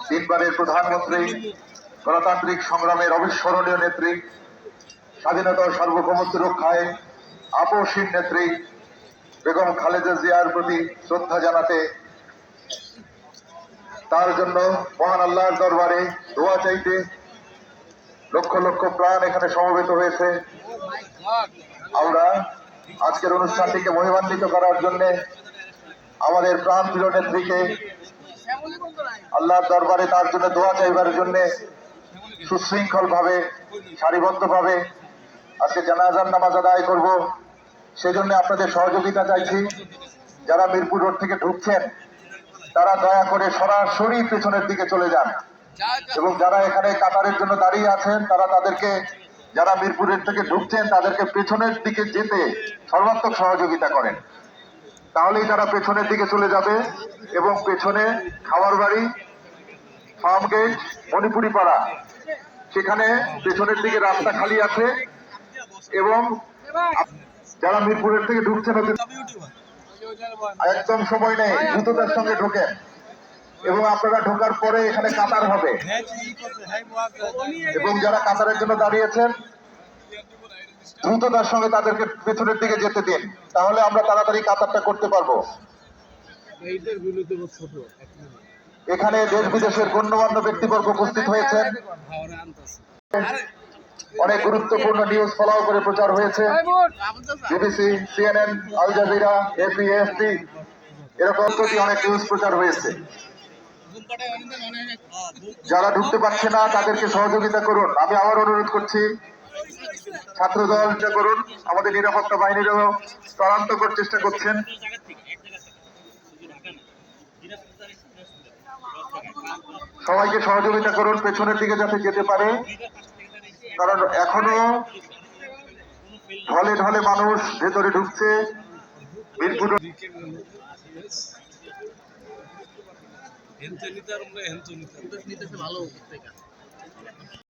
তিনবারের প্রধানমন্ত্রী, গণতান্ত্রিক সংগ্রামের অবিস্মরণীয় নেত্রী, স্বাধীনতা ও সার্বভৌমত্ব রক্ষায় আপসহীন নেত্রী বেগম খালেদা জিয়ার প্রতি শ্রদ্ধা জানাতে, তার জন্য মহান আল্লাহর দরবারে দোয়া চাইতে লক্ষ লক্ষ প্রাণ এখানে সমবেত হয়েছে। আমরা আজকের অনুষ্ঠানটিকে মহিমান্বিত করার জন্য আমাদের প্রাণপ্রিয় নেত্রীকে আল্লাহর দরবারে তার জন্য দোয়া চাইবার জন্য সুশৃঙ্খল ভাবে সারিবদ্ধ ভাবে আজকে জানাজার নামাজ আদায় করব। সেজন্য আপনাদের সহযোগিতা চাইছি। যারা মিরপুর রোড থেকে ঢুকছেন তারা দয়া করে সরাসরি পেছনের দিকে চলে যান, এবং যারা এখানে কাতারের জন্য দাঁড়িয়ে আছেন তারা তাদেরকে, যারা মিরপুরের থেকে ঢুকছেন তাদেরকে পেছনের দিকে যেতে সর্বাত্মক সহযোগিতা করেন। তাহলেই তারা পেছনের দিকে চলে যাবে এবং পেছনে খাওয়ার বাড়ি, ফার্ম গেট, মণিপুরি পাড়া, সেখানে পেছনের দিকে রাস্তা খালি আছে। এবং যারা মিরপুরের থেকে ঢুকছেন একদম সময় নেই, দ্রুততার সঙ্গে ঢোকেন এবং আপনারা ঢোকার পরে এখানে কাতার হবে, এবং যারা কাতারের জন্য দাঁড়িয়েছেন দ্রুততার সঙ্গে তাদেরকে পেছনের দিকে যেতে দিন, তাহলে আমরা তাড়াতাড়ি কাতারটা করতে পারবো। এখানে দেশ বিদেশের গণ্যমান্য ব্যক্তিবর্গ উপস্থিত হয়েছেন। অনেক গুরুত্বপূর্ণ নিউজ ফলো করে প্রচার হয়েছে। বিবিসি, সিএনএন, আল জাজিরা, এপিএফপি, এরকম অনেক নিউজ প্রচার হয়েছে। যারা ঢুকতে পারছে না তাদেরকে সহযোগিতা করুন। আমি আবার অনুরোধ করছি, ছাত্রদলটা করুন, আমাদের নিরাপত্তা বাহিনীরাও ত্বরান্তকর চেষ্টা করছেন। সবাইকে সহযোগিতা করুন পেছনের দিকে যাতে যেতে পারে, কারণ এখনো ঢলে ঢলে মানুষ ভেতরে ঢুকছে। মিরপুর ভালো